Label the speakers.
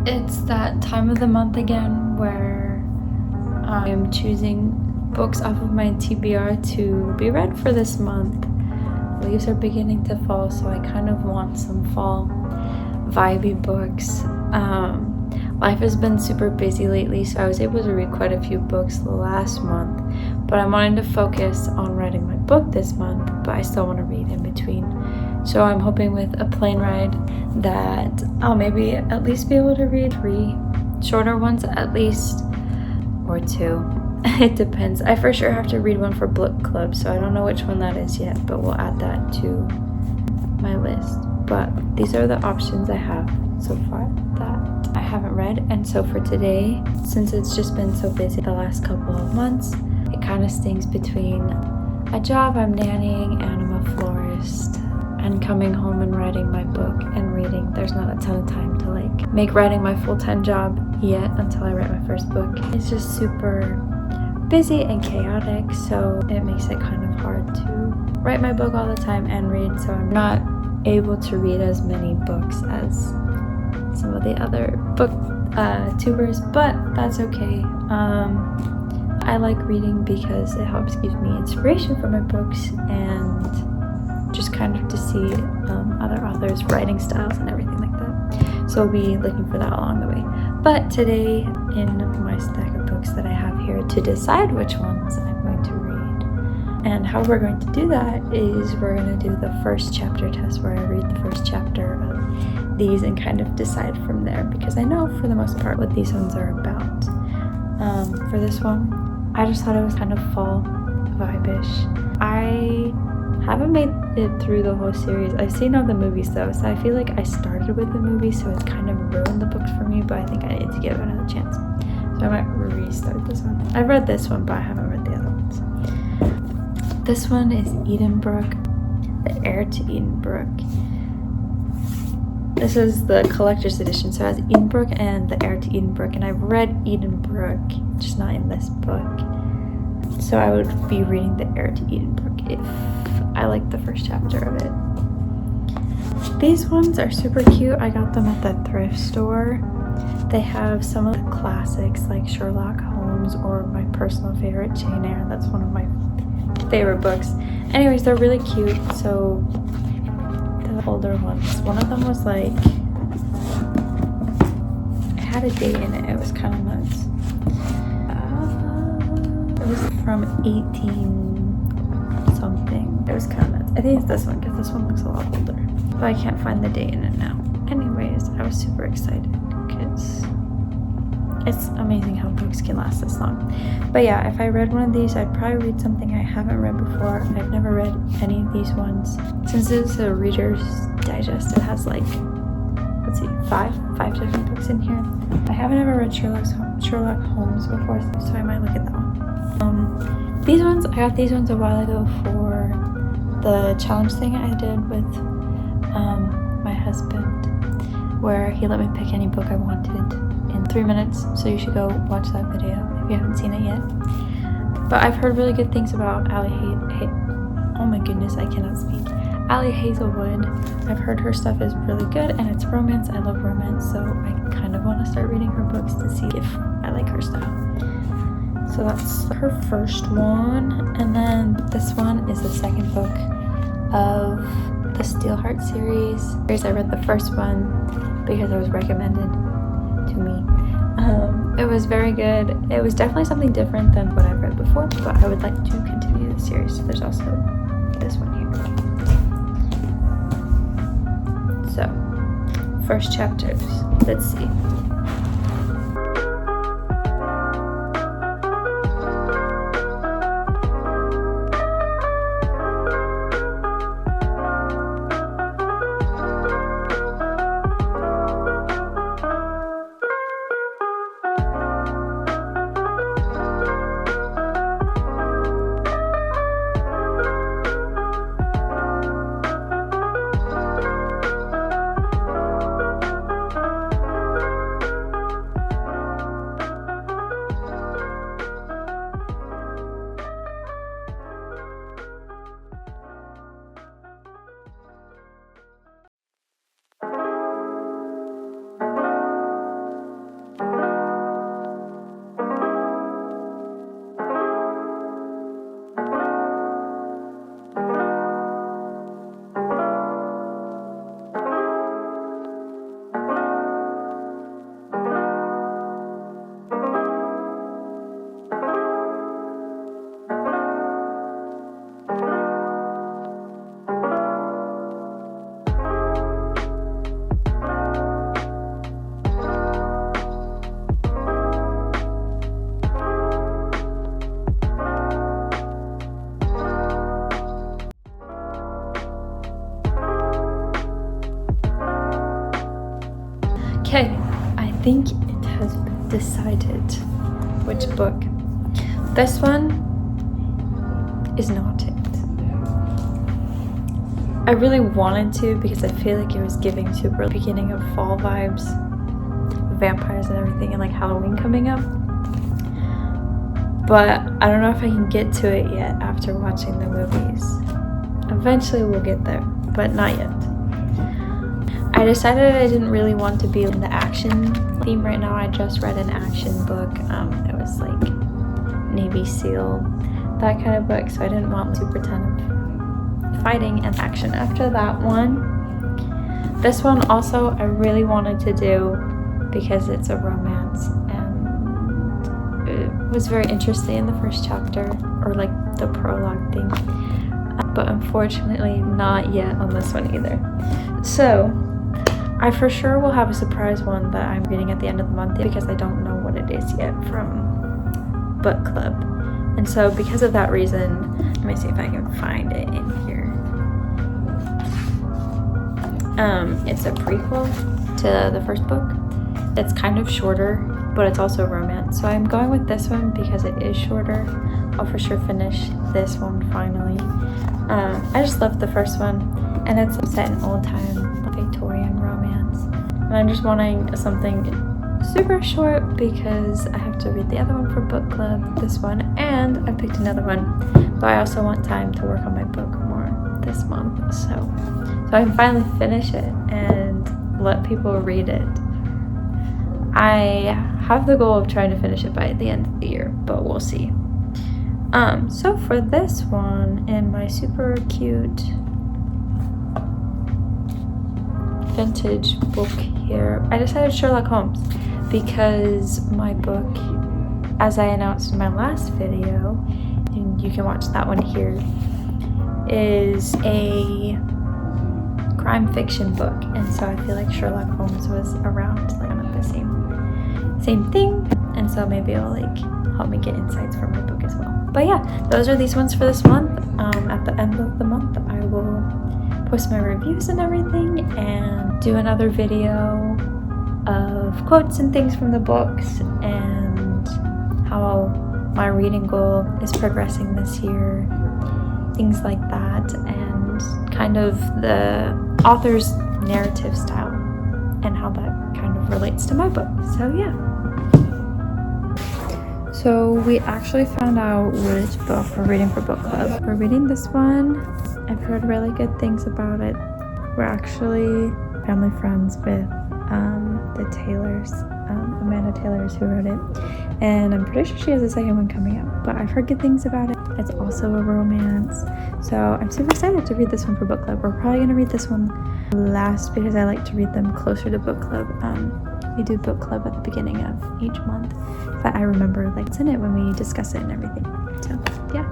Speaker 1: It's that time of the month again where I am choosing books off of my TBR to be read for this month. Leaves are beginning to fall, so I kind of want some fall vibey books. Life has been super busy lately, so I was able to read quite a few books the last month, but I'm wanting to focus on writing my book this month, but I still want to read in between. So I'm hoping with a plane ride that I'll maybe at least be able to read 3 shorter ones at least, or 2. It depends. I for sure have to read one for book club, so I don't know which one that is yet, but we'll add that to my list. But these are the options I have so far that I haven't read. And so for today, since it's just been so busy the last couple of months, it kind of stings between a job I'm nannying and I'm a florist, and coming home and writing my book and reading. There's not a ton of time to like make writing my full-time job yet until I write my first book. It's just super busy and chaotic, so it makes it kind of hard to write my book all the time and read, so I'm not able to read as many books as some of the other book tubers, but that's okay. I like reading because it helps give me inspiration for my books and just kind of to see other authors' writing styles and everything like that. So we'll be looking for that along the way. But today, in my stack of books that I have here to decide which ones I'm going to read, and how we're going to do that is we're going to do the first chapter test, where I read the first chapter of these and kind of decide from there, because I know for the most part what these ones are about. For this one, I just thought it was kind of fall vibe-ish. I haven't made it through the whole series. I've seen all the movies though, so I feel like I started with the movie, so it's kind of ruined the books for me, but I think I need to give it another chance. So I might restart this one. I've read this one, but I haven't read the other ones. This one is Edenbrook, The Heir to Edenbrook. This is the collector's edition, so it has Edenbrook and The Heir to Edenbrook, and I've read Edenbrook, just not in this book. So I would be reading The Heir to Edenbrook if I like the first chapter of it. These ones are super cute. I got them at the thrift store. They have some of the classics like Sherlock Holmes or my personal favorite, Jane Eyre. That's one of my favorite books. Anyways, they're really cute. So the older ones, one of them was like, it had a date in it. It was kind of nuts. It was from 18 something. It was kind of nuts. I think it's this one because this one looks a lot older, but I can't find the date in it now. Anyways, I was super excited because it's amazing how books can last this long. But yeah, if I read one of these, I'd probably read something I haven't read before. I've never read any of these ones. Since it's a Reader's Digest, it has like, let's see, five different books in here. I haven't ever read Sherlock Holmes before, so I might look at that one. These ones, I got these ones a while ago for the challenge thing I did with my husband, where he let me pick any book I wanted in 3 minutes, so you should go watch that video if you haven't seen it yet. But I've heard really good things about oh my goodness, I cannot speak. Ali Hazelwood. I've heard her stuff is really good, and it's romance. I love romance, so I kind of want to start reading her books to see if I like her style. So that's her first one, and then this one is the second book of the Steelheart series. I read the first one because it was recommended to me. It was very good. It was definitely something different than what I've read before, but I would like to continue the series. So there's also this one here. So, first chapters. Let's see. Okay, I think it has been decided which book. This one is not it. I really wanted to because I feel like it was giving super beginning of fall vibes, vampires and everything, and like Halloween coming up. But I don't know if I can get to it yet after watching the movies. Eventually we'll get there, but not yet. I decided I didn't really want to be in the action theme right now. I just read an action book. It was like Navy SEAL, that kind of book, so I didn't want super ton of fighting and action after that one. This one also I really wanted to do because it's a romance, and it was very interesting in the first chapter, or like the prologue thing, but unfortunately not yet on this one either. So I for sure will have a surprise one that I'm reading at the end of the month because I don't know what it is yet from book club. And so because of that reason, let me see if I can find it in here. It's a prequel to the first book. It's kind of shorter, but it's also romance. So I'm going with this one because it is shorter. I'll for sure finish this one finally. I just loved the first one, and it's set in old time Victorian romance. And I'm just wanting something super short because I have to read the other one for book club, this one, and I picked another one. But I also want time to work on my book more this month, so I can finally finish it and let people read it. I have the goal of trying to finish it by the end of the year, but we'll see. So for this one, in my super cute vintage book here, I decided Sherlock Holmes because my book, as I announced in my last video, and you can watch that one here, is a crime fiction book, and so I feel like Sherlock Holmes was around like kind of the same thing, and so maybe it'll like help me get insights for my book as well. But yeah, those are these ones for this month. At the end of the month I will post my reviews and everything and do another video of quotes and things from the books and how my reading goal is progressing this year, things like that, and kind of the author's narrative style and how that kind of relates to my book. So yeah. So we actually found out which book we're reading for book club. We're reading this one. I've heard really good things about it. We're actually family friends with the Taylors, Amanda Taylors, who wrote it, and I'm pretty sure she has a second one coming out, but I've heard good things about it. It's also a romance, so I'm super excited to read this one for book club. We're probably going to read this one last because I like to read them closer to book club. We do book club at the beginning of each month, but I remember like it's in it when we discuss it and everything. So yeah.